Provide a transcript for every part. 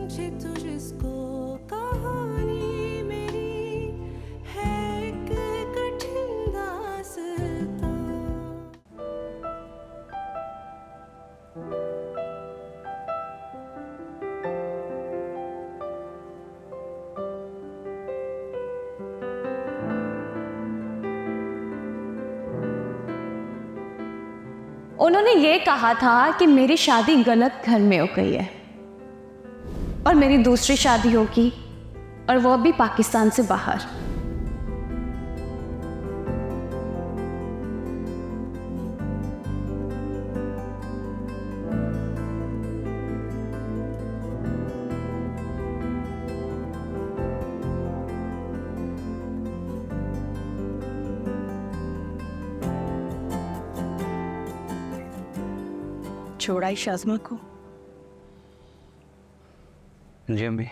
समझे तुझको कहानी मेरी है एक कठिन दास्तां। उन्होंने ये कहा था कि मेरी शादी गलत घर में हो गई है और मेरी दूसरी शादी होगी, और वो भी पाकिस्तान से बाहर। छोड़ाई शाज़मा को। जी अम्मी।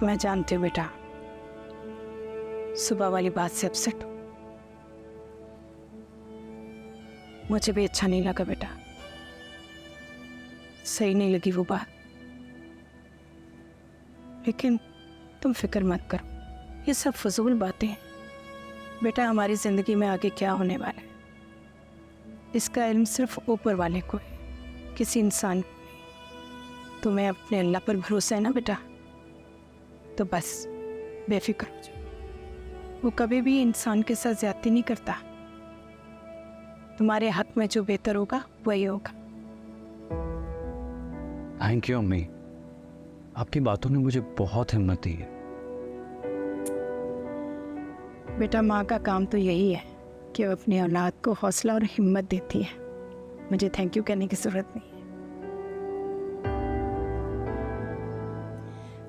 मैं जानती हूँ बेटा, सुबह वाली बात से अपसेट हो। मुझे भी अच्छा नहीं लगा बेटा, सही नहीं लगी वो बात। लेकिन तुम फिक्र मत करो, ये सब फजूल बातें हैं बेटा। हमारी ज़िंदगी में आगे क्या होने वाला है इसका इल्म सिर्फ ऊपर वाले को है, किसी इंसान को नहीं। तुम्हें अपने अल्लाह पर भरोसा है ना बेटा, तो बस बेफिक्र हो जाओ। वो कभी भी इंसान के साथ ज्यादती नहीं करता। तुम्हारे हक में जो बेहतर होगा वही होगा। थैंक यू अम्मी, आपकी बातों ने मुझे बहुत हिम्मत दी है। बेटा माँ का काम तो यही है कि वो अपनी औलाद को हौसला और हिम्मत देती है। मुझे थैंक यू कहने की जरूरत नहीं है।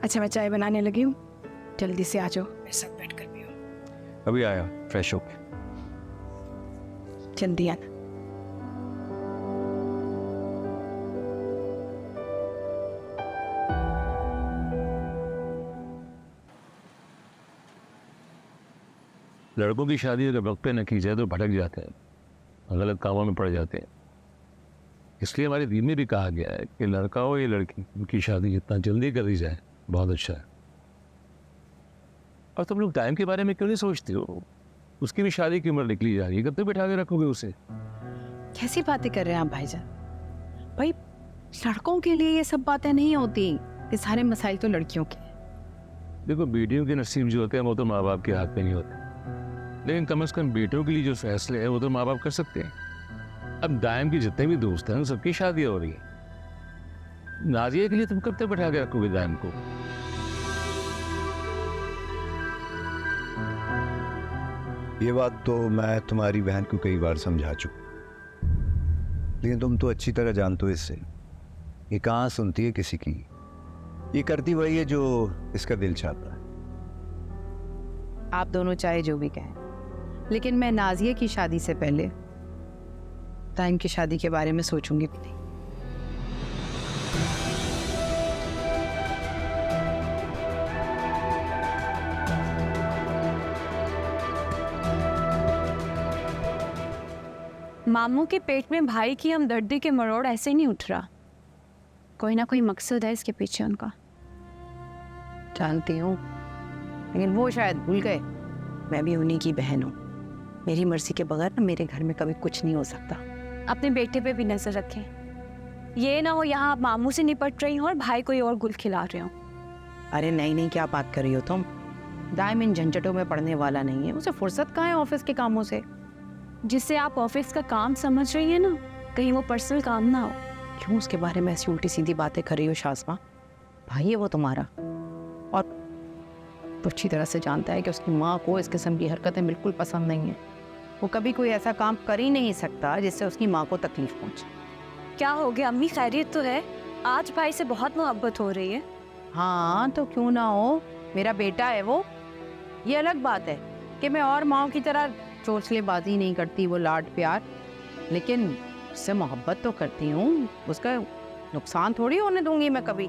अच्छा मैं चाय बनाने लगी हूँ, जल्दी से आ जाओ, मेरे साथ बैठ कर पियो। अभी आया फ्रेश होके। जल्दी आना। लड़कों की शादी अगर वक्त पे न की जाए तो भटक जाते हैं, गलत कामों में पड़ जाते हैं। इसलिए हमारे दीन में भी कहा गया है कि लड़का हो या लड़की, उनकी शादी जितना जल्दी कर दी जाए बहुत अच्छा है। और तुम लोग टाइम के बारे में क्यों नहीं सोचते हो? उसकी भी शादी की उम्र निकली जा रही है, कब तक बैठा के रखोगे उसे? कैसी बातें कर रहे हैं आप भाईजान? भाई लड़कों के लिए ये सब बातें नहीं होती, ये सारे मसाइल तो लड़कियों के हैं। देखो, बेटियों के नसीब जो होते हैं वो तो माँ बाप के हाथ में नहीं होते, लेकिन कम से कम बेटों के लिए जो फैसले हैं वो तो माँ बाप कर सकते हैं। अब दायम के जितने भी दोस्त हैं उन सबकी शादियां हो रही है। नाजिया के लिए तुम कब तक बैठा के रखोगे दायम को? ये बात तो मैं तुम्हारी बहन को कई बार समझा चुका, लेकिन तुम तो अच्छी तरह जानते हो इससे, ये कहाँ सुनती है किसी की। ये करती वही है जो इसका दिल चाहता है। आप दोनों चाहे जो भी कहें, लेकिन मैं नाजिया की शादी से पहले टाइम की शादी के बारे में सोचूंगी भी नहीं। मामू के पेट में भाई की हमदर्दी के मरोड़ ऐसे नहीं उठ रहा, कोई ना कोई मकसद है इसके पीछे उनका। जानती हूँ, लेकिन वो शायद भूल गए मैं भी उन्हीं की बहन हूँ। मेरी मर्जी के बगैर ना मेरे घर में कभी कुछ नहीं हो सकता। अपने बेटे पे भी नजर रखें, ये ना हो यहाँ आप मामू से निपट रही हो और भाई कोई और गुल खिला रहे हो। अरे नहीं नहीं, क्या बात कर रही हो तुम? दायम इन झंझटों में पड़ने वाला नहीं है, उसे फुर्सत कहाँ है ऑफिस के कामों से। जिससे आप ऑफिस का काम समझ रही है ना, कहीं वो पर्सनल काम ना हो। क्यों उसके बारे में ऐसी उल्टी सीधी बातें कर रही हो शाज़मा? भाई है वो तुम्हारा, और तो अच्छी तरह से जानता है कि उसकी माँ को इस किस्म की हरकतें बिल्कुल पसंद नहीं है। वो कभी कोई ऐसा काम कर ही नहीं सकता जिससे उसकी माँ को तकलीफ पहुँचे। क्या हो गया अम्मी, खैरियत तो है? आज भाई से बहुत मोहब्बत हो रही है। हाँ तो क्यों ना हो, मेरा बेटा है वो। ये अलग बात है कि मैं और माँ की तरह चोंचलेबाजी नहीं करती, वो लाड प्यार, लेकिन उससे मोहब्बत तो करती हूँ। उसका नुकसान थोड़ी होने दूंगी मैं कभी।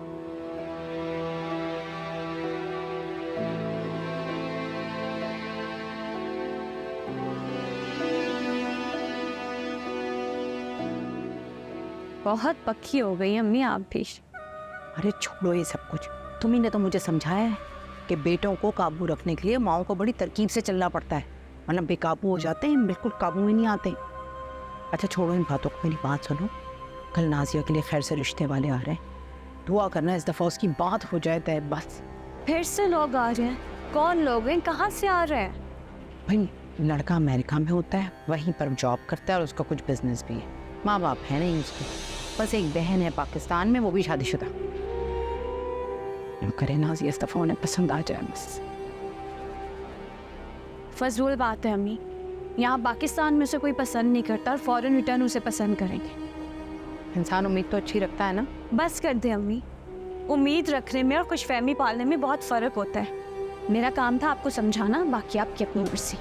बहुत पक्की हो गई अम्मी आप भी। अरे छोड़ो ये सब कुछ, तुम्ही ने तो मुझे समझाया है कि बेटों को काबू रखने के लिए माओ को बड़ी तरकीब से चलना पड़ता है, वरना बेकाबू हो जाते हैं, बिल्कुल काबू में नहीं आते। अच्छा छोड़ो इन बातों को, मेरी बात सुनो। कल नाजिया के लिए खैर से रिश्ते वाले आ रहे हैं, दुआ करना इस दफ़ा उसकी बात हो जाए तय बस। फिर से लोग आ रहे हैं? कौन लोग हैं, कहाँ से आ रहे हैं? भाई लड़का अमेरिका में होता है, वहीं पर जॉब करता है और उसका कुछ बिजनेस भी है। माँ बाप है नहीं उसके, बस एक बहन है पाकिस्तान में, वो भी शादीशुदा। करे नाज़िया इस दफ़ा उन्हें पसंद आ जाए बस। फजूल बात है अम्मी, यहाँ पाकिस्तान में से कोई पसंद नहीं करता और फौरन रिटर्न उसे पसंद करेंगे। इंसान उम्मीद तो अच्छी रखता है ना। बस कर दे अम्मी, उम्मीद रखने में और खुशफहमी पालने में बहुत फ़र्क होता है। मेरा काम था आपको समझाना, बाकी आपकी अपनी मर्जी।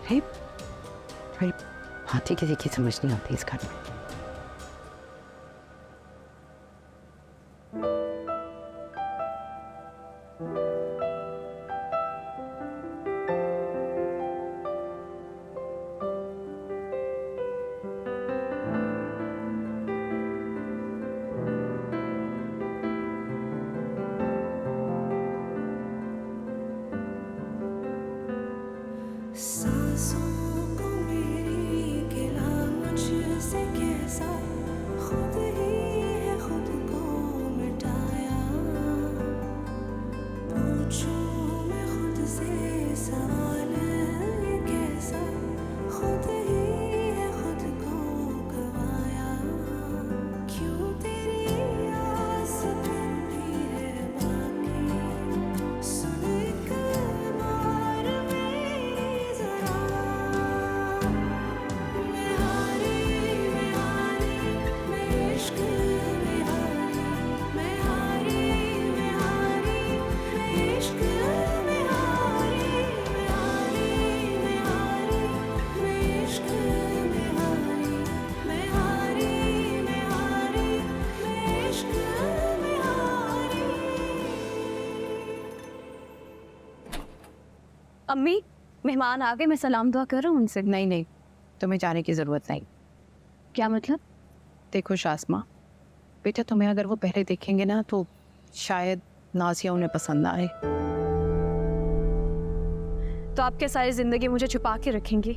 भाई हाथी किसी की समझ नहीं आती इस घर में। सांसों को मेरी गिला मुझसे कैसा, खुद ही है खुद को मिटाया। पूछूं मैं खुद से सवाल ये कैसा, खुद ही है खुद को गवाया। क्यों तेरी आस फिर भी है बाकी, सुन एक बार मेरी जरा। मैं हारी मैं इश्क में हारी, मैं हारी मैं इश्क में हारी, मैं हारी मैं इश्क में हारी, मैं हारी मैं इश्क में हारी। अम्मी मेहमान आ गए, मैं सलाम दुआ कर रहा हूँ उनसे। नहीं नहीं, तुम्हें जाने की ज़रूरत नहीं। क्या मतलब? देखो शासमा बेटा, तुम्हें अगर वो पहले देखेंगे ना तो शायद नाज़िया उन्हें पसंद ना आए। तो आप क्या सारी ज़िंदगी मुझे छुपा के रखेंगी?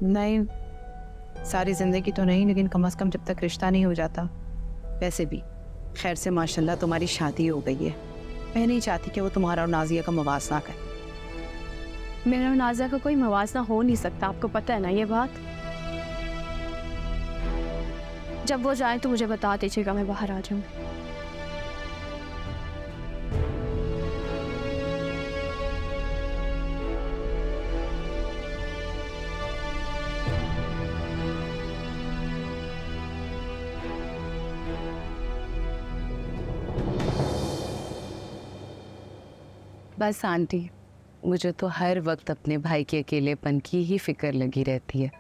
नहीं, सारी ज़िंदगी तो नहीं, लेकिन कम से कम जब तक रिश्ता नहीं हो जाता। वैसे भी खैर से माशाल्लाह तुम्हारी शादी हो गई है, मैं नहीं चाहती कि वो तुम्हारा और नाज़िया का मवासना करे। मेरा और नाज़िया का कोई मवाजना हो नहीं सकता, आपको पता है ना ये बात। जब वो जाए तो मुझे बता दीजिएगा, मैं बाहर आ जाऊंगी। बस आंटी, मुझे तो हर वक्त अपने भाई के अकेलेपन की ही फिक्र लगी रहती है।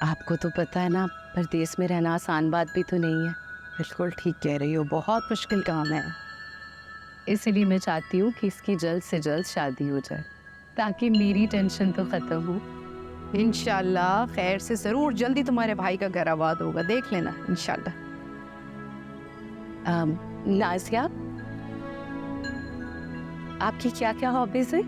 आपको तो पता है ना, परदेश में रहना आसान बात भी तो नहीं है। बिल्कुल ठीक कह रही हो, बहुत मुश्किल काम है। इसलिए मैं चाहती हूँ कि इसकी जल्द से जल्द शादी हो जाए, ताकि मेरी टेंशन तो ख़त्म हो। इंशाल्लाह खैर से ज़रूर जल्दी तुम्हारे भाई का घर आबाद होगा, देख लेना इंशाल्लाह। नाज़िया, आपकी क्या क्या हॉबीज़ है?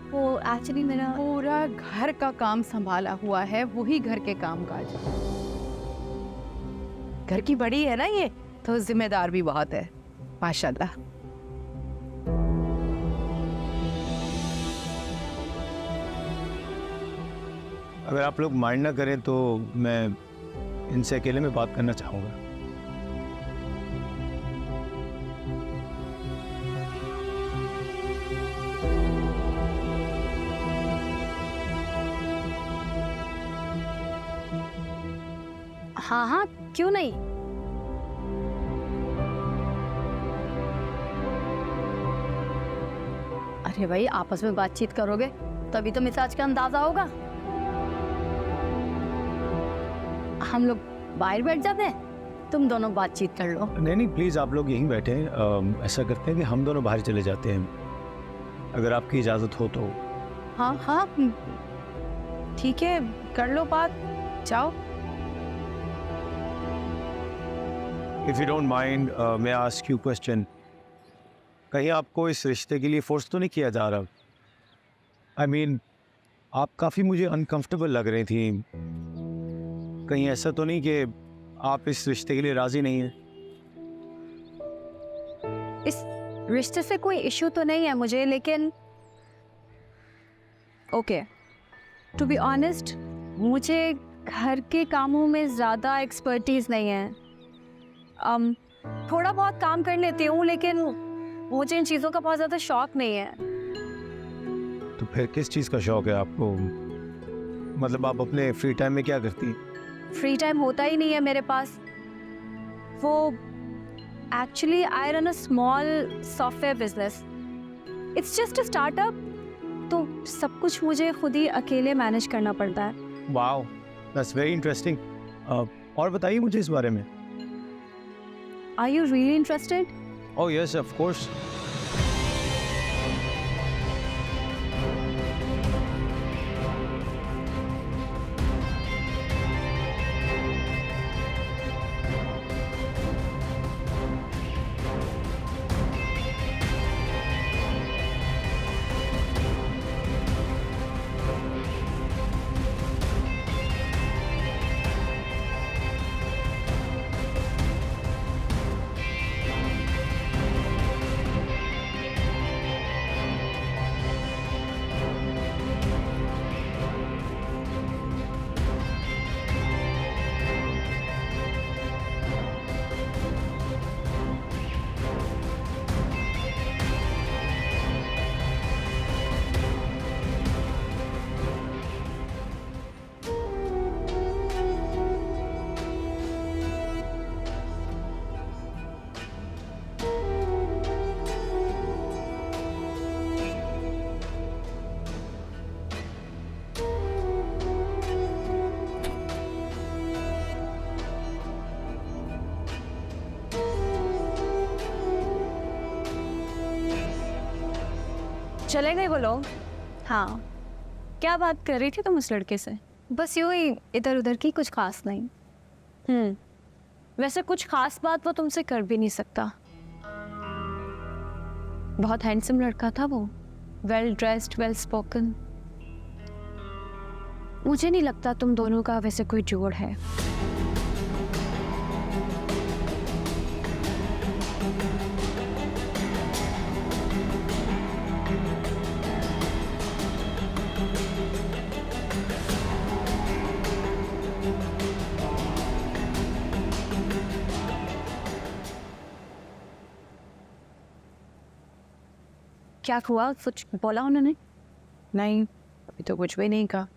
वो एक्चुअली मेरा पूरा घर का काम संभाला हुआ है, वही घर के काम काज। घर की बड़ी है ना ये, तो जिम्मेदार भी बहुत है माशाल्लाह। अगर आप लोग माइंड ना करें तो मैं इनसे अकेले में बात करना चाहूँगा। हाँ हाँ, क्यों नहीं। अरे भाई, आपस में बातचीत करोगे तभी तो मिजाज का अंदाजा होगा। हम लोग बाहर बैठ जाते हैं, तुम दोनों बातचीत कर लो। नहीं नहीं, प्लीज़ आप लोग यहीं बैठे हैं। ऐसा करते हैं कि हम दोनों बाहर चले जाते हैं, अगर आपकी इजाज़त हो तो। हाँ हाँ ठीक है, कर लो बात, जाओ। इफ़ यू डोंट माइंड मैं आस्क यू क्वेश्चन, कहीं आपको इस रिश्ते के लिए फोर्स तो नहीं किया जा रहा? आई मीन आप काफ़ी मुझे अनकंफर्टेबल लग रही थी, कहीं ऐसा तो नहीं कि आप इस रिश्ते के लिए राज़ी नहीं हैं? इस रिश्ते से कोई इश्यू तो नहीं है मुझे, लेकिन ओके, टू बी ऑनेस्ट मुझे घर के कामों में ज़्यादा एक्सपर्टीज़ नहीं है। थोड़ा बहुत काम कर लेती हूँ, लेकिन मुझे इन चीज़ों का बहुत ज़्यादा शौक नहीं है। तो फिर किस चीज़ का शौक है आपको? मतलब आप अपने फ्री टाइम में क्या करती हैं? फ्री टाइम होता ही नहीं है मेरे पास। वो actually I run a small software business, it's just a startup, तो सब कुछ मुझे खुद ही अकेले मैनेज करना पड़ता है। Wow, that's very interesting. और बताइए मुझे इस बारे में। Are you really interested? Oh yes, of course. चले गए वो लोग? हाँ। क्या बात कर रही थी तुम उस लड़के से? बस यूँ ही इधर उधर की, कुछ खास नहीं। वैसे कुछ खास बात वो तुमसे कर भी नहीं सकता। बहुत हैंडसम लड़का था वो, वेल ड्रेस्ड, वेल स्पोकन। मुझे नहीं लगता तुम दोनों का वैसे कोई जोड़ है। क्या हुआ? कुछ बोला उन्होंने? नहीं, अभी तो कुछ भी नहीं कहा,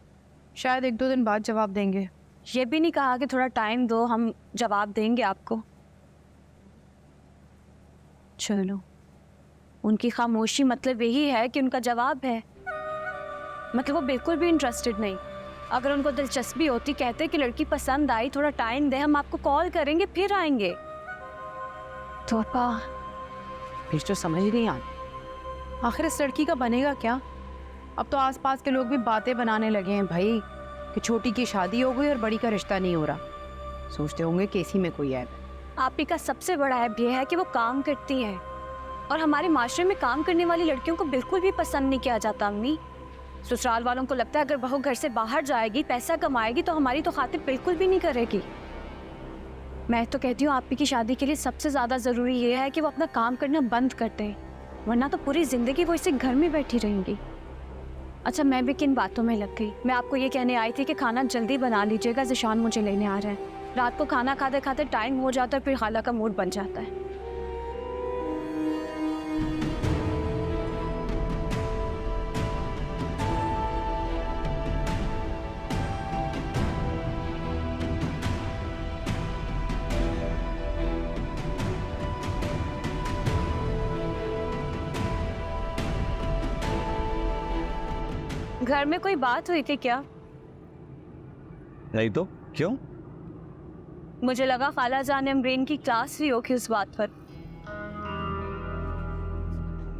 शायद 1-2 दिन बाद जवाब देंगे। ये भी नहीं कहा कि थोड़ा टाइम दो, हम जवाब देंगे आपको? चलो, उनकी खामोशी मतलब यही है कि उनका जवाब है। मतलब वो बिल्कुल भी इंटरेस्टेड नहीं। अगर उनको दिलचस्पी होती, कहते कि लड़की पसंद आई, थोड़ा टाइम दे, हम आपको कॉल करेंगे, फिर आएंगे। तो फिर तो समझ ही नहीं आ, आखिर इस लड़की का बनेगा क्या? अब तो आसपास के लोग भी बातें बनाने लगे हैं भाई कि छोटी की शादी हो गई और बड़ी का रिश्ता नहीं हो रहा। सोचते होंगे कि इसी में कोई ऐप है। आप ही का सबसे बड़ा ऐप ये है कि वो काम करती है, और हमारे माशरे में काम करने वाली लड़कियों को बिल्कुल भी पसंद नहीं किया जाता। अम्मी, ससुराल वालों को लगता है अगर बहू घर से बाहर जाएगी, पैसा कमाएगी, तो हमारी तो खातिर बिल्कुल भी नहीं करेगी। मैं तो कहती हूँ आप ही की शादी के लिए सबसे ज़्यादा ज़रूरी ये है कि वो अपना काम करना बंद कर दें, वरना तो पूरी ज़िंदगी वो इसे घर में बैठी रहेंगी। अच्छा, मैं भी किन बातों में लग गई। मैं आपको ये कहने आई थी कि खाना जल्दी बना लीजिएगा, ज़िशान मुझे लेने आ रहा है। रात को खाना खाते खाते टाइम हो जाता है, फिर खाला का मूड बन जाता है। घर में कोई बात हुई थी क्या? नहीं तो क्यों? मुझे लगा खाला जान ने अमरीन की क्लास भी होगी उस बात पर।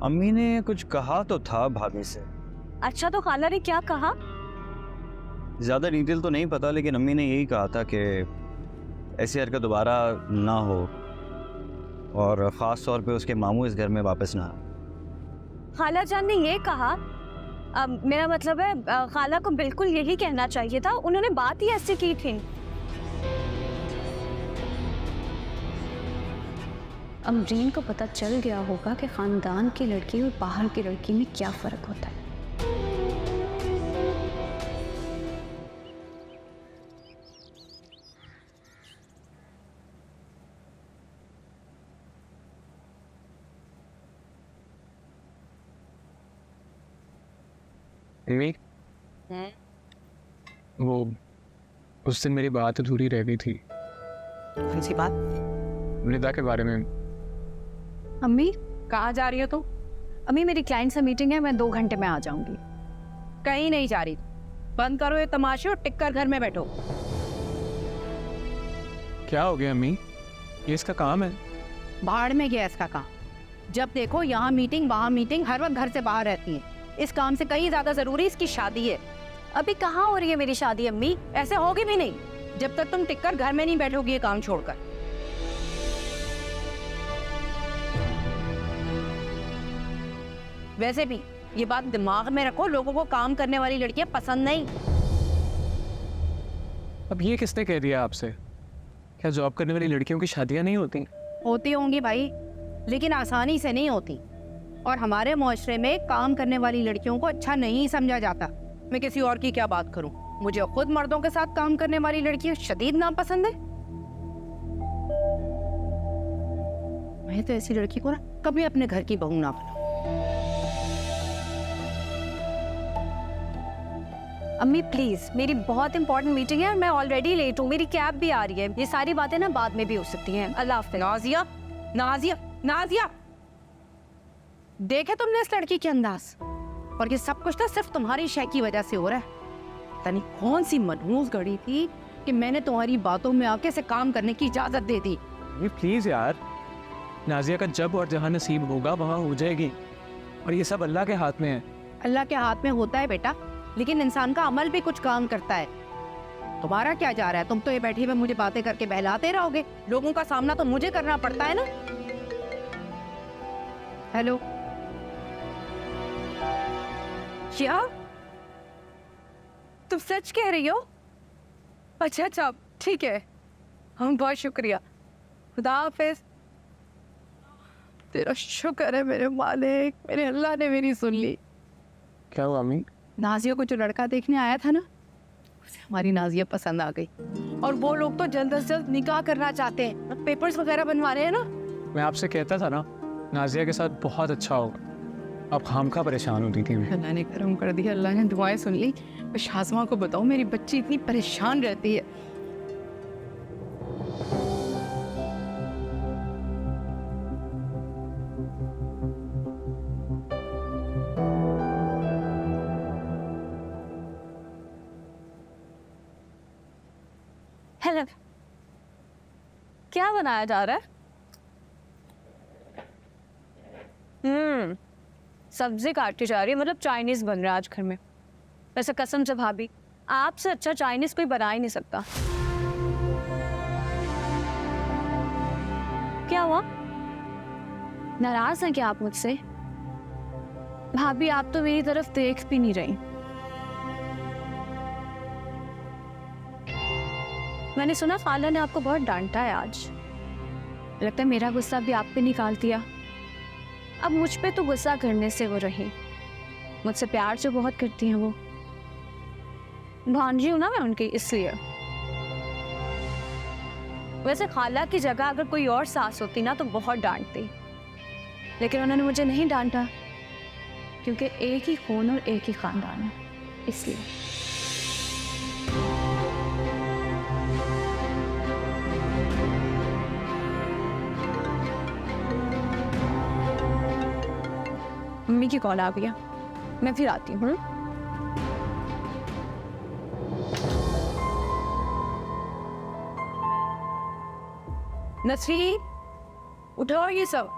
अम्मी ने कुछ कहा तो था भाभी से। अच्छा, तो खाला ने क्या कहा? ज़्यादा डिटेल तो नहीं पता, लेकिन अम्मी ने यही कहा था कि ऐसी हरकत दोबारा ना हो, और ख़ास तौर पे उसके मामू इस घर में वापस ना आए। खाला जान ने ये कहा, मेरा मतलब है खाला को बिल्कुल यही कहना चाहिए था, उन्होंने बात ही ऐसी की थी। अमरीन को पता चल गया होगा कि खानदान की लड़की और बाहर की लड़की में क्या फर्क होता है। मम्मी, वो उस दिन मेरी बात अधूरी रह गई थी कौन सी बात? मृदा के बारे में। अम्मी, कहाँ जा रही हो तुम? अम्मी मेरी क्लाइंट से मीटिंग है, मैं 2 घंटे में आ जाऊंगी। कहीं नहीं जा रही। बंद करो ये तमाशे और टिककर घर में बैठो। क्या हो गया अम्मी? ये इसका काम है। बाहर में गया इसका काम। जब देखो यहाँ मीटिंग वहाँ मीटिंग, हर वक्त घर से बाहर रहती है। इस काम से कहीं ज्यादा जरूरी इसकी शादी है। अभी कहाँ हो रही है मेरी शादी अम्मी? ऐसे होगी भी नहीं जब तक तुम टिककर घर में नहीं बैठोगी ये काम छोड़कर। वैसे भी ये बात दिमाग में रखो, लोगों को काम करने वाली लड़कियां पसंद नहीं। अब ये किसने कह दिया आपसे? क्या जॉब करने वाली लड़कियों की शादियां नहीं होती? होती होंगी भाई, लेकिन आसानी से नहीं होती। और हमारे मुआशरे में काम करने वाली लड़कियों को अच्छा नहीं समझा जाता। मैं किसी और की क्या बात करूं? मुझे खुद मर्दों के साथ काम करने वाली लड़कियां शदीद नापसंद है। मैं तो ऐसी लड़की को ना कभी अपने घर की बहू ना बनाऊं। अम्मी प्लीज, मेरी बहुत इंपॉर्टेंट मीटिंग है और मैं ऑलरेडी लेट हूँ। मेरी कैब भी आ रही है। ये सारी बातें ना बाद में भी हो सकती हैं। अल्लाह हाफ़िज़। नाजिया, नाजिया, नाजिया, देखे तुमने इस लड़की के अंदाज? और ये सब कुछ ना सिर्फ तुम्हारी शय की वजह से हो रहा है। पता नहीं कौन सी मनहूस घड़ी थी कि मैंने तुम्हारी बातों में आके से काम करने की इजाजत दे दी। ये प्लीज यार, नाजिया का जब और जहाँ नसीब होगा वहाँ हो जाएगी, और ये सब अल्लाह के हाथ में है। अल्लाह के हाथ में होता है बेटा, लेकिन इंसान का अमल भी कुछ काम करता है। तुम्हारा क्या जा रहा है? तुम तो ये बैठी हुए मुझे बातें करके बहलाते रहोगे। लोगों का सामना तो मुझे करना पड़ता है ना। हेलो, क्या तुम सच कह रही हो? अच्छा अच्छा, ठीक है, हम बहुत शुक्रिया। खुदा हाफिज। तेरा शुक्र है मेरे मालिक, मेरे अल्लाह ने मेरी सुन ली। क्या हुआ अम्मी? नाजिया को जो लड़का देखने आया था ना, उसे हमारी नाजिया पसंद आ गई। और वो लोग तो जल्द से जल्द निकाह करना चाहते हैं, पेपर्स वगैरह बनवा रहे हैं ना। मैं आपसे कहता था ना, नाजिया के साथ बहुत अच्छा होगा। आप खामखा परेशान होती थी। अल्लाह ने करम कर दिया, अल्लाह ने दुआएं सुन ली। बस हाजमा को बताओ, मेरी बच्ची इतनी परेशान रहती है। हेलो, क्या बनाया जा रहा है? सब्जी काटी जा रही है, मतलब चाइनीज बन रहा है आज घर में। वैसे कसम से भाभी, आपसे अच्छा चाइनीज कोई बना ही नहीं सकता। क्या हुआ? नाराज हैं क्या आप मुझसे? भाभी आप तो मेरी तरफ देख भी नहीं रही। मैंने सुना खाला ने आपको बहुत डांटा है आज। लगता है मेरा गुस्सा भी आप पे निकाल दिया। अब मुझ पे तो गुस्सा करने से वो रही, मुझसे प्यार जो बहुत करती हैं वो। भांजी हूं ना मैं उनकी, इसलिए। वैसे खाला की जगह अगर कोई और सास होती ना तो बहुत डांटती, लेकिन उन्होंने मुझे नहीं डांटा क्योंकि एक ही खून और एक ही खानदान है, इसलिए। मम्मी की कॉल आ गया, मैं फिर आती हूँ। नसरी, उठाओ ये सब।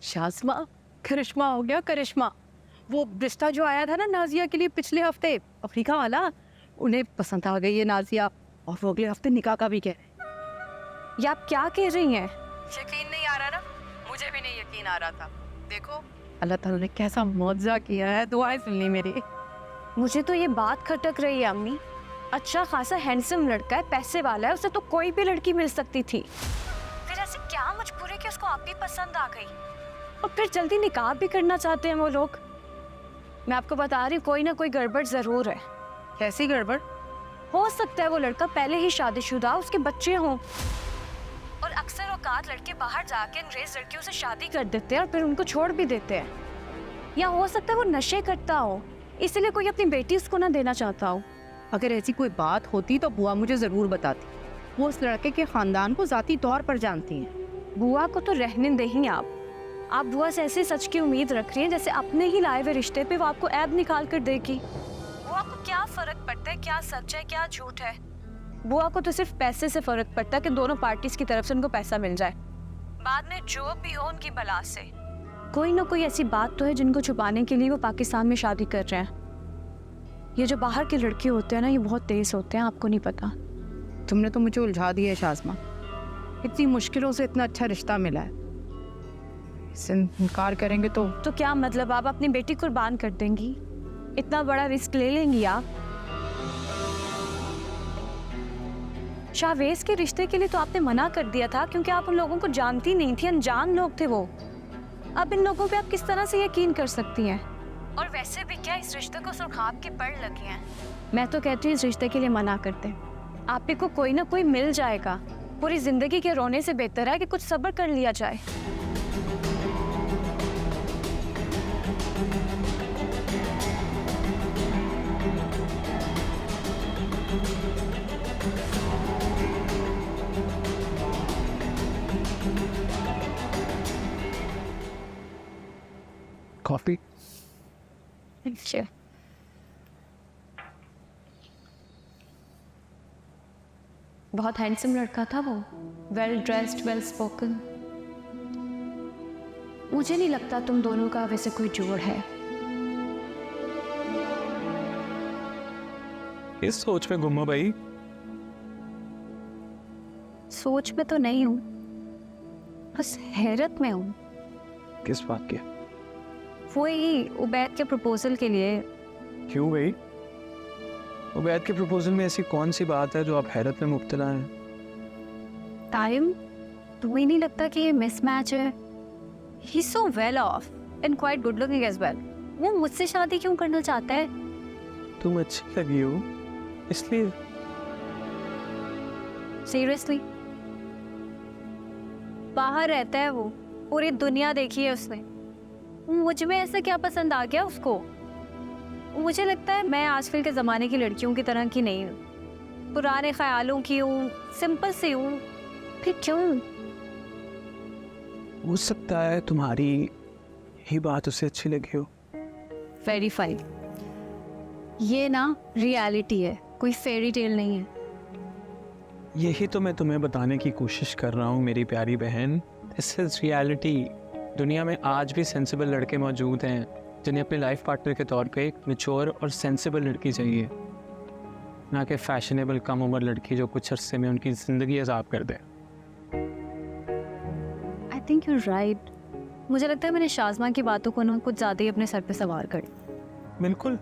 शाज़मा, करिश्मा हो गया, करिश्मा। वो रिश्ता जो आया था ना नाजिया के लिए पिछले हफ्ते, अफ्रीका वाला, उन्हें पसंद आ गई है नाजिया, और वो अगले हफ्ते निकाह का भी कह रहे हैं। ये आप क्या कह रही हैं? यकीन नहीं आ रहा ना, मुझे भी नहीं यकीन आ रहा था। देखो अल्लाह ताला ने कैसा मौजज़ा किया है, दुआएं सुन ली मेरी। मुझे तो ये बात खटक रही है अम्मी। अच्छा खासा हैंडसम लड़का है, पैसे वाला है, उसे तो कोई भी लड़की मिल सकती थी। फिर ऐसी क्या मजबूरी कि उसको आप ही पसंद आ गई और फिर जल्दी निकाह भी करना चाहते हैं वो लोग। मैं आपको बता रही हूँ, कोई ना कोई गड़बड़ ज़रूर है। कैसी गड़बड़? हो सकता है वो लड़का पहले ही शादीशुदा, उसके बच्चे हों, और अक्सर औकात लड़के बाहर जाके अंग्रेज लड़कियों से शादी कर देते हैं और फिर उनको छोड़ भी देते हैं। या हो सकता है वो नशे करता हो, इसलिए कोई अपनी बेटी उसको ना देना चाहता हो। अगर ऐसी कोई बात होती तो बुआ मुझे ज़रूर बताती। वो उस लड़के के ख़ानदान को ज़ाती तौर पर जानती हैं। बुआ को तो रहने दें आप बुआ से ऐसे सच की उम्मीद रख रही हैं जैसे अपने ही लाए हुए रिश्ते पे वो आपको ऐब निकाल कर देगी। बुआ को क्या फ़र्क पड़ता है क्या सच है क्या झूठ है? बुआ को तो सिर्फ पैसे से फ़र्क पड़ता है कि दोनों पार्टीज की तरफ से उनको पैसा मिल जाए, बाद में जो भी हो उनकी बला से। कोई ना कोई ऐसी बात तो है जिनको छुपाने के लिए वो पाकिस्तान में शादी कर रहे हैं। ये जो बाहर के लड़के होते हैं ना, ये बहुत तेज़ होते हैं, आपको नहीं पता। तुमने तो मुझे उलझा दिया है शाज़मा। इतनी मुश्किलों से इतना अच्छा रिश्ता मिला है, इससे इनकार करेंगे तो क्या मतलब आप अपनी बेटी कुर्बान कर देंगी? इतना बड़ा रिस्क ले लेंगी आप? शाहवेज के रिश्ते के लिए तो आपने मना कर दिया था क्योंकि आप उन लोगों को जानती नहीं थी, अनजान लोग थे वो। अब इन लोगों पे आप किस तरह से यकीन कर सकती हैं? और वैसे भी क्या इस रिश्ते को सुर्खाब की पड़ लगी हैं? मैं तो कहती हूँ इस रिश्ते के लिए मना करते। आप ही को कोई ना कोई मिल जाएगा। पूरी जिंदगी के रोने से बेहतर है कि कुछ सब्र कर लिया जाए। कॉफी? अच्छा, बहुत हैंडसम लड़का था वो, वेल ड्रेस्ड, वेल स्पोकन। मुझे नहीं लगता तुम दोनों का वैसे कोई जोड़ है। इस सोच में गुम हो भाई? सोच में तो नहीं हूँ, बस हैरत में हूँ। किस बात की? वही उबैद के प्रपोजल के लिए। क्यों भाई? उबैद के प्रपोजल में ऐसी कौन सी बात है जो आप हैरत में मुब्तला हैं? टाइम, तुम्हें नहीं लगता कि ये मिसमैच है? He so well off and quite good looking as well. वो मुझसे शादी क्यों करना चाहता है? तुम अच्छी लगी हो इसलिए? सीरियसली? बाहर रहता है वो, पूरी दुनिया देखी है उसने। मुझ में ऐसा क्या पसंद आ गया उसको? मुझे लगता है मैं आजकल के ज़माने की लड़कियों की तरह की नहीं हूँ, पुराने ख्यालों की हूँ, सिंपल सी हूँ। फिर क्यों? हो सकता है तुम्हारी यही बात उसे अच्छी लगी हो। Very fine. ये ना रियलिटी है, कोई फेरी टेल नहीं है। यही तो मैं तुम्हें बताने की कोशिश कर रहा हूँ मेरी प्यारी बहन। This is reality. दुनिया में आज भी सेंसिबल लड़के मौजूद हैं जिन्हें अपने लाइफ पार्टनर के तौर पे एक मैच्योर और सेंसिबल लड़की चाहिए, ना कि फैशनेबल कम उम्र लड़की जो कुछ अरसे में उनकी ज़िंदगी अजाब कर दे। I think you right. मुझे लगता है मैंने शाज़मा की बातों को ना कुछ ज़्यादा ही अपने सर पे सवार कर। बिल्कुल।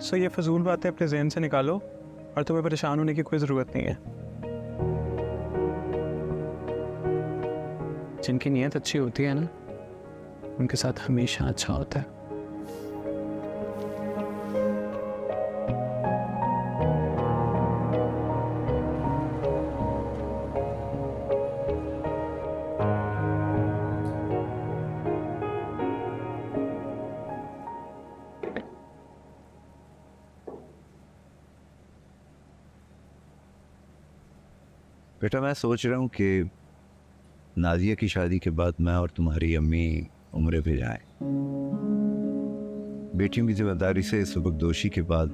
सो ये फजूल बातें अपने जहन से निकालो और तुम्हें परेशान होने की कोई ज़रूरत नहीं है। जिनकी नीयत अच्छी होती है ना, उनके साथ हमेशा अच्छा होता है। बेटा, मैं सोच रहा हूँ कि नाजिया की शादी के बाद मैं और तुम्हारी अम्मी उम्रे पे जाएं। बेटियों की जिम्मेदारी से सुबकदोशी के बाद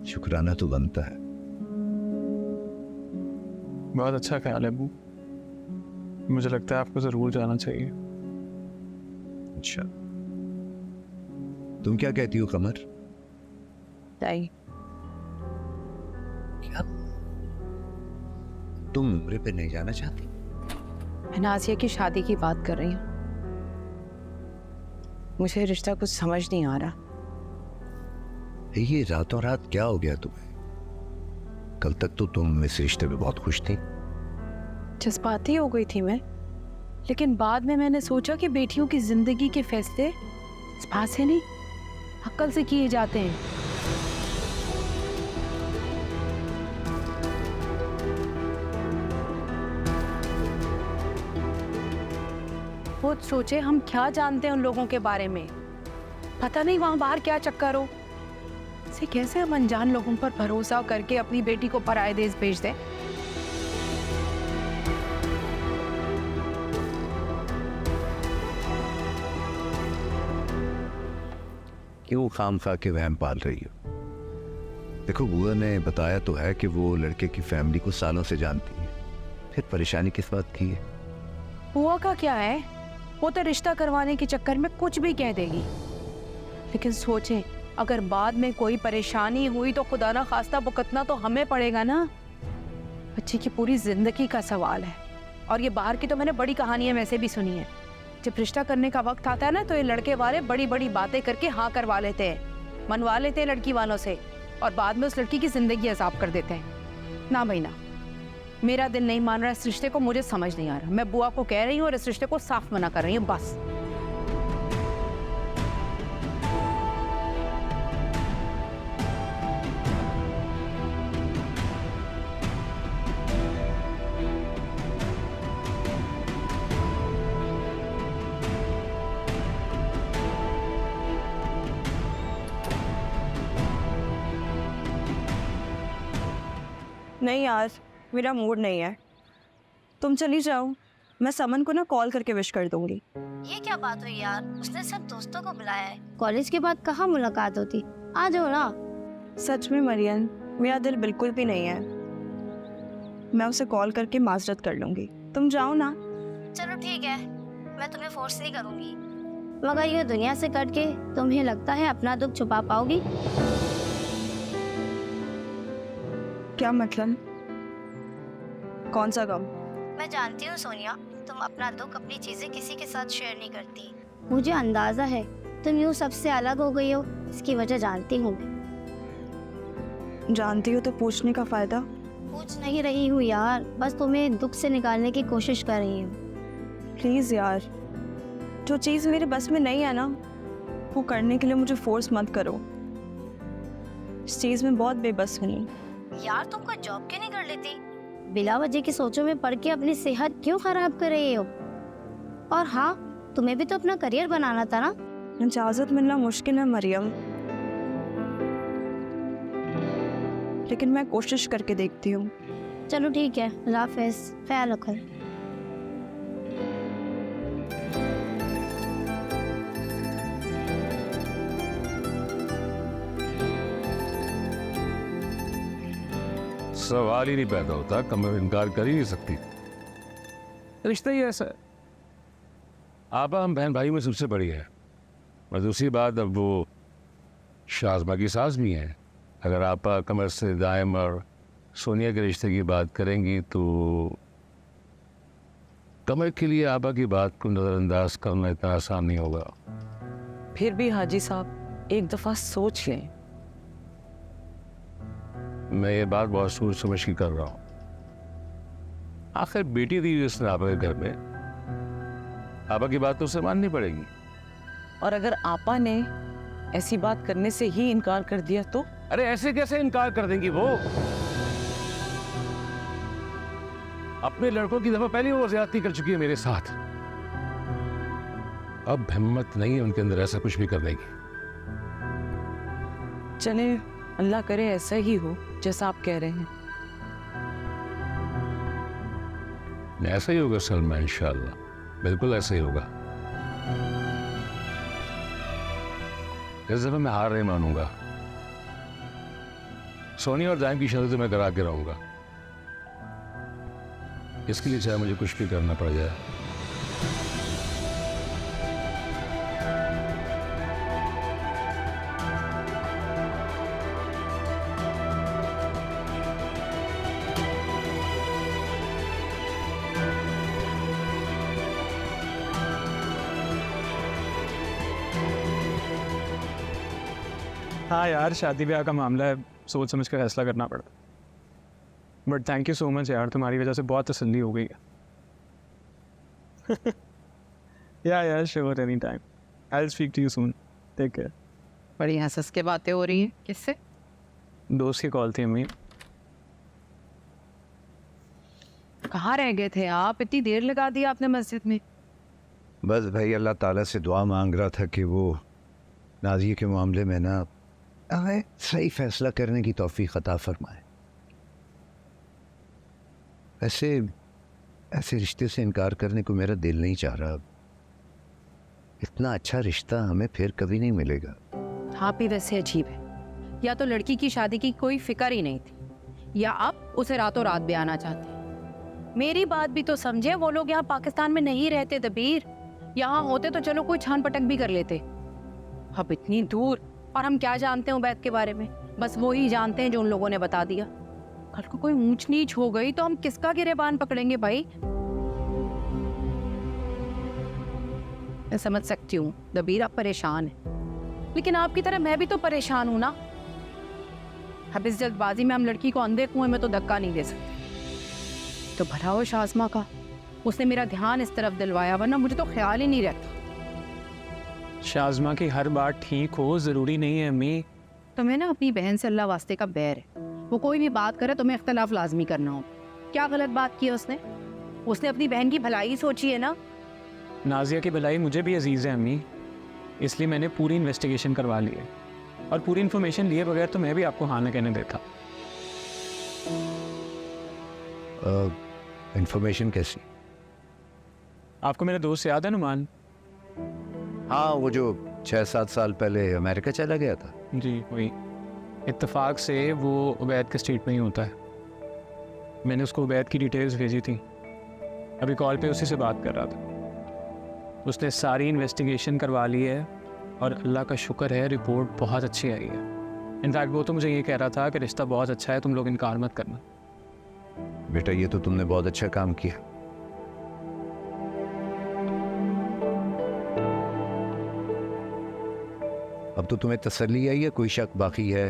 शुक्राना तो बनता है। बहुत अच्छा ख्याल है अबू। मुझे लगता है आपको ज़रूर जाना चाहिए। अच्छा, तुम क्या कहती हो कमर? तुम उम्र पे नहीं जाना चाहती? मैं नाजिया की शादी की बात कर रही हूँ। मुझे रिश्ता कुछ समझ नहीं आ रहा। ये रातों रात क्या हो गया तुम्हें? कल तक तो तुम इस रिश्ते में बहुत खुश थी। जज्बाती हो गई थी मैं, लेकिन बाद में मैंने सोचा कि बेटियों की जिंदगी के फैसले जज्बात से नहीं, अक्ल से किए जाते हैं। खुद सोचे हम क्या जानते हैं उन लोगों के बारे में। पता नहीं वहां बाहर क्या चक्कर हो। से कैसे हम अनजान लोगों पर भरोसा करके अपनी बेटी को पराये देश भेज दें। क्यों खाम खा के वहम पाल रही हो? देखो, बुआ ने बताया तो है कि वो लड़के की फैमिली को सालों से जानती है, फिर परेशानी किस बात की है? बुआ का क्या है, वो तो रिश्ता करवाने के चक्कर में कुछ भी कह देगी। लेकिन सोचें, अगर बाद में कोई परेशानी हुई तो खुदा ना खास्ता भुगतना तो हमें पड़ेगा ना। बच्ची की पूरी जिंदगी का सवाल है। और ये बाहर की तो मैंने बड़ी कहानियां वैसे भी सुनी है। जब रिश्ता करने का वक्त आता है ना, तो ये लड़के वाले बड़ी बड़ी बातें करके हाँ करवा लेते हैं, मनवा लेते हैं लड़की वालों से, और बाद में उस लड़की की जिंदगी अजाब कर देते हैं। ना भाई ना, मेरा दिल नहीं मान रहा इस रिश्ते को, मुझे समझ नहीं आ रहा। मैं बुआ को कह रही हूँ और इस रिश्ते को साफ मना कर रही हूँ, बस। नहीं यार, मेरा मूड नहीं है। तुम चली जाओ, मैं समन को ना कॉल करके विश कर दूंगी। ये क्या बात हुई यार, उसने सब दोस्तों को बुलाया है। कॉलेज के बाद कहाँ मुलाकात होती, आ जाओ ना। सच में मरियन, मेरा दिल बिल्कुल भी नहीं है। मैं उसे कॉल करके माजरत कर लूंगी। तुम जाओ ना। चलो ठीक है, मैं तुम्हें फोर्स नहीं करूंगी, मगर ये दुनिया से कट के तुम्हें लगता है अपना दुख छुपा पाओगी? क्या मतलब? कौन सा गम? मैं जानती हूँ सोनिया, तुम अपना दुख, अपनी चीजें किसी के साथ शेयर नहीं करती। मुझे अंदाजा है तुम यूँ सबसे अलग हो गई हो, इसकी वजह जानती हूँ मैं। जानती हो तो पूछने का फायदा? पूछ नहीं रही हूँ यार, बस तुम्हें दुख से निकालने की कोशिश कर रही हूँ। प्लीज़ यार, जो चीज़ मेरे बस में नहीं है ना, वो करने के लिए मुझे फोर्स मत करो। इस चीज़ में बहुत बेबस हूँ। यार तुम कोई जॉब क्यों नहीं कर लेती? बिला वजह की सोचों में पड़ के अपनी सेहत क्यों खराब कर रही हो? और हाँ, तुम्हें भी तो अपना करियर बनाना था ना। इजाज़त मिलना मुश्किल है मरियम, लेकिन मैं कोशिश करके देखती हूँ। चलो ठीक है, अल्लाह हाफ़िज़, ख्याल रखो। सवाल ही नहीं पैदा होता, कमर इनकार कर ही नहीं सकती। रिश्ता ही ऐसा है। आपा हम बहन भाई में सबसे बड़ी है, और दूसरी बात, अब वो शाज़मा की सास भी हैं। अगर आपा कमर से दायम और सोनिया के रिश्ते की बात करेंगी तो कमर के लिए आपा की बात को नज़रअंदाज करना इतना आसान नहीं होगा। फिर भी हाजी साहब, एक दफ़ा सोच लें। मैं ये बात बहुत सोच समझ के कर रहा हूँ। आखिर बेटी दी उसने आपा के घर में, आपा की बात तो उसे माननी पड़ेगी। और अगर आपा ने ऐसी बात करने से ही इनकार कर दिया तो? अरे ऐसे कैसे इनकार कर देंगी वो? अपने लड़कों की दफा पहले वो ज्यादती कर चुकी है मेरे साथ। अब हिम्मत नहीं है उनके अंदर ऐसा कुछ भी करने की। चले, अल्लाह करे ऐसा ही हो जैसा आप कह रहे हैं। ऐसा ही होगा सलमा, इंशाअल्लाह बिल्कुल ऐसा ही होगा। इस दफा मैं हार नहीं मानूंगा। सोनिया और दाइम की शादी तो मैं करा के रहूंगा, इसके लिए चाहे मुझे कुछ भी करना पड़ जाए। हाँ यार, शादी ब्याह का मामला है, सोच समझ कर फैसला करना पड़ता। But thank you so much यार, तुम्हारी वजह से बहुत तसल्ली हो गई है। Yeah sure, any time. I will speak to you soon. Take care. बड़ी हंस के बातें हो रही हैं। किससे? दोस्त की कॉल थी अम्मी। कहाँ रह गए थे आप? इतनी देर लगा दी आपने मस्जिद में। बस भाई अल्लाह ताला से दुआ मांग रहा था कि वो नाजिया के मामले में ना हमें सही फैसला करने की तौफीक अता फरमाए। ऐसे रिश्ते से इनकार करने को मेरा दिल नहीं चाह रहा। इतना अच्छा रिश्ता हमें फिर कभी नहीं मिलेगा। आप ही वैसे अजीब है, या तो लड़की की शादी की कोई फिक्र ही नहीं थी, या आप उसे रातों रात भी आना चाहते हैं। मेरी बात भी तो समझे, वो लोग यहाँ पाकिस्तान में नहीं रहते दबीर। यहाँ होते तो चलो कोई छान पटक भी कर लेते, अब इतनी दूर। और हम क्या जानते हैं उबैद के बारे में? बस वो ही जानते हैं जो उन लोगों ने बता दिया। कल को कोई ऊंच नीच हो गई तो हम किसका गिरेबान पकड़ेंगे भाई? मैं समझ सकती हूँ दबीर, आप परेशान हैं, लेकिन आपकी तरह मैं भी तो परेशान हूँ ना। अब इस जल्दबाजी में हम लड़की को अंधे कुएं में तो धक्का नहीं दे सकते। तो भला हो शाज़मा का, उसने मेरा ध्यान इस तरफ दिलवाया, वरना मुझे तो ख्याल ही नहीं रहता। शाज़मा की हर बात ठीक हो ज़रूरी नहीं है अम्मी। तुम्हें ना अपनी बहन से अल्लाह वास्ते का बैर है। वो कोई भी बात करे तुम्हें इख्तलाफ लाजमी करना हो। क्या गलत बात की है उसने? उसने अपनी बहन की भलाई सोची है ना। नाजिया की भलाई मुझे भी अजीज़ है अम्मी, इसलिए मैंने पूरी इन्वेस्टिगेशन करवा ली है, और पूरी इन्फॉर्मेशन लिए बगैर तो मैं भी आपको हाँ न कहने देता। इन्फॉर्मेशन कैसी? आपको मेरा दोस्त याद है नुमान? हाँ, वो जो 6-7 साल पहले अमेरिका चला गया था। जी वही। इत्तेफाक से वो उबैद के स्ट्रीट में ही होता है। मैंने उसको उबैद की डिटेल्स भेजी थी, अभी कॉल पे उसी से बात कर रहा था। उसने सारी इन्वेस्टिगेशन करवा ली है, और अल्लाह का शुक्र है रिपोर्ट बहुत अच्छी आई है। इनफैक्ट वो तो मुझे ये कह रहा था कि रिश्ता बहुत अच्छा है, तुम लोग इनकार मत करना। बेटा ये तो तुमने बहुत अच्छा काम किया। अब तो तुम्हें तसल्ली आई है, कोई शक बाकी है?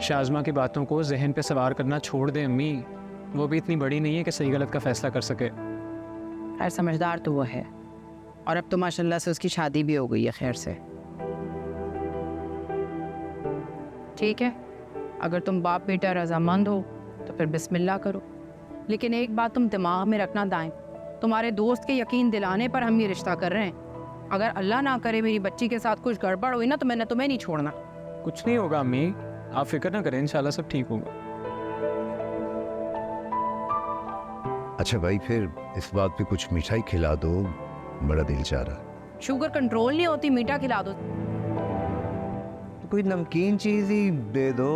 शाज़मा की बातों को जहन पे सवार करना छोड़ दें अम्मी, वो भी इतनी बड़ी नहीं है कि सही गलत का फैसला कर सके। खैर समझदार तो वो है, और अब तो माशाल्लाह से उसकी शादी भी हो गई है खैर से। ठीक है, अगर तुम बाप बेटा रजामंद हो तो फिर बिस्मिल्लाह करो, लेकिन एक बात तुम दिमाग में रखना दाएं, तुम्हारे दोस्त के यकीन दिलाने पर हम ये रिश्ता कर रहे हैं। अगर अल्लाह ना करे मेरी बच्ची के साथ कुछ गड़बड़ हुई ना, तो मैंने तुम्हें नहीं छोड़ना। कुछ नहीं होगा अम्मी, आप फिक्र ना करें, इंशाल्लाह सब ठीक होगा। अच्छा भाई, फिर इस बात पे कुछ मिठाई खिला दो, बड़ा दिल चाह रहा। शुगर कंट्रोल नहीं होती, मीठा खिला दो। तो कोई नमकीन चीज ही दे दो।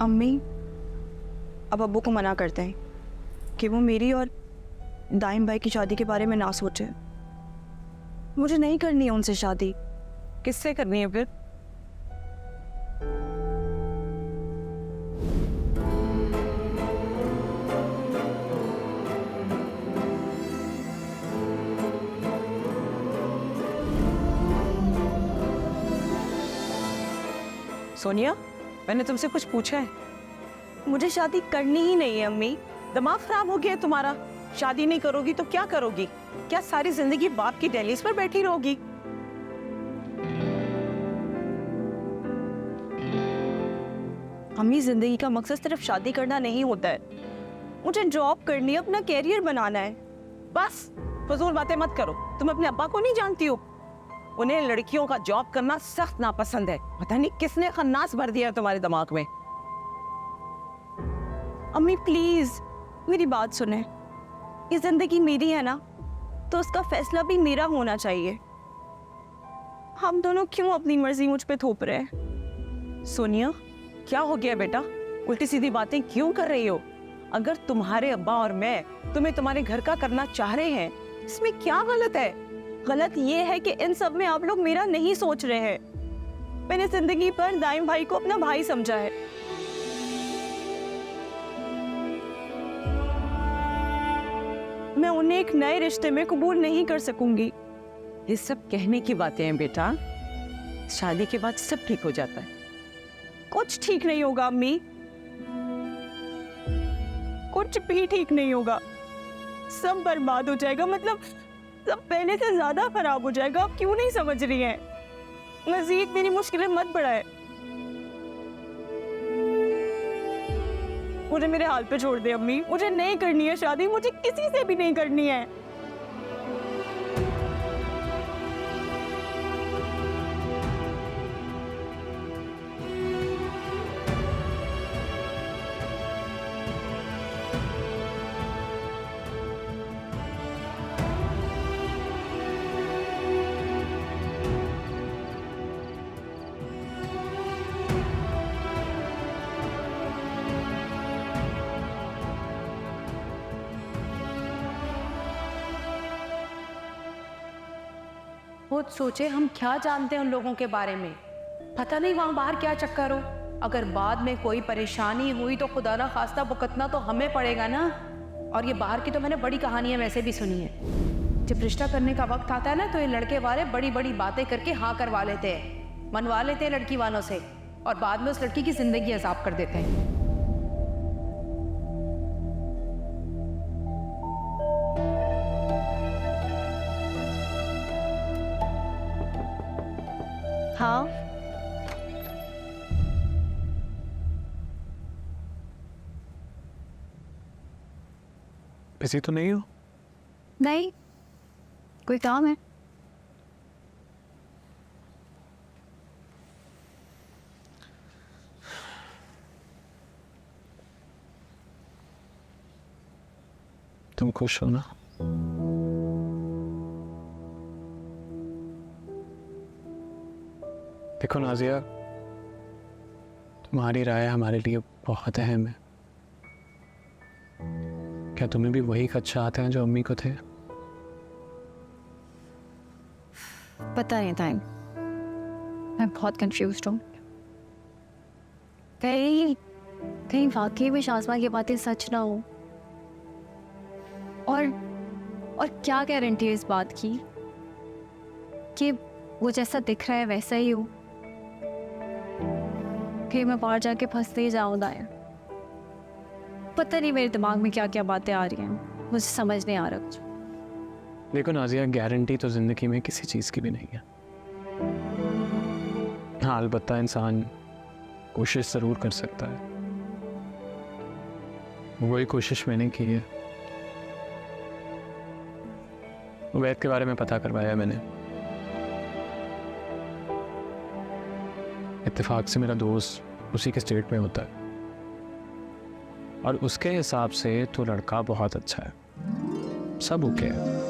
अम्मी अब अब्बू को मना करते हैं कि वो मेरी और दाइम भाई की शादी के बारे में ना सोचे। मुझे नहीं करनी है उनसे शादी। किससे करनी है फिर? सोनिया, मैंने तुमसे कुछ पूछा है? मुझे शादी करनी ही नहीं है अम्मी। दिमाग खराब हो गया है तुम्हारा? शादी नहीं करोगी तो क्या करोगी? क्या सारी जिंदगी बाप की दहलीज पर बैठी रहोगी? अम्मी, जिंदगी का मकसद सिर्फ शादी करना नहीं होता है। मुझे जॉब करनी है, अपना कैरियर बनाना है। बस फजूल बातें मत करो। तुम अपने अब्बा को नहीं जानती हो? उन्हें लड़कियों का जॉब करना सख्त नापसंद है। पता नहीं किसने खन्नास भर दिया है तुम्हारे दिमाग में। अम्मी प्लीज मेरी बात सुने। ये जिंदगी मेरी है ना, तो उसका फैसला भी मेरा होना चाहिए। हम दोनों क्यों अपनी मर्जी मुझ पे थोप रहे हैं? सोनिया, क्या हो गया बेटा? उल्टी सीधी बातें क्यों कर रही हो? अगर तुम्हारे अब्बा और मैं तुम्हें तुम्हारे घर का करना चाह रहे हैं, इसमें क्या गलत है? गलत ये है कि इन सब में आप लोग मेरा नहीं सोच रहे हैं। मैंने जिंदगी पर दाइम भाई को अपना भाई समझा है। मैं उन्हें एक नए रिश्ते में कबूल नहीं कर सकूंगी। ये सब कहने की बातें हैं बेटा, शादी के बाद सब ठीक हो जाता है। कुछ ठीक नहीं होगा अम्मी, कुछ भी ठीक नहीं होगा। सब बर्बाद हो जाएगा, मतलब सब पहले से ज्यादा खराब हो जाएगा। आप क्यों नहीं समझ रही हैं? मजीद मेरी मुश्किलें मत बढ़ाए। मुझे मेरे हाल पे छोड़ दे अम्मी, मुझे नहीं करनी है शादी, मुझे किसी से भी नहीं करनी है। खुद सोचे हम क्या जानते हैं उन लोगों के बारे में। पता नहीं वहां बाहर क्या चक्कर हो। अगर बाद में कोई परेशानी हुई तो खुदा ना खास्ता भुगतना तो हमें पड़ेगा ना। और ये बाहर की तो मैंने बड़ी कहानियां वैसे भी सुनी है। जब रिश्ता करने का वक्त आता है ना तो ये लड़के वाले बड़ी बड़ी बातें करके हाँ करवा लेते हैं, मनवा लेते हैं लड़की वालों से, और बाद में उस लड़की की जिंदगी अजाब कर देते हैं। हाँ, बिजी तो नहीं हो? नहीं, कोई काम है? तुम खुश हो ना? देखो नाजिया, तुम्हारी राय हमारे लिए बहुत अहम है। क्या तुम्हें भी वही खदशा आते हैं जो अम्मी को थे? पता नहीं टाइम, मैं बहुत कंफ्यूज्ड हूँ। कहीं वाकई में शाज़मा की बातें सच ना हो। और क्या गारंटी है इस बात की कि वो जैसा दिख रहा है वैसा ही हो। कि मैं बाहर जाके फंसते ही जाऊँ दाया। पता नहीं मेरे दिमाग में क्या क्या बातें आ रही हैं, मुझे समझ नहीं आ रहा कुछ। देखो नाजिया, गारंटी तो ज़िंदगी में किसी चीज़ की भी नहीं है। हाँ, अलबत्ता इंसान कोशिश ज़रूर कर सकता है। वही कोशिश मैंने की है। उवैद के बारे में पता करवाया मैंने। इत्तेफाक से मेरा दोस्त उसी के स्टेट में होता है, और उसके हिसाब से तो लड़का बहुत अच्छा है, सब ओके है।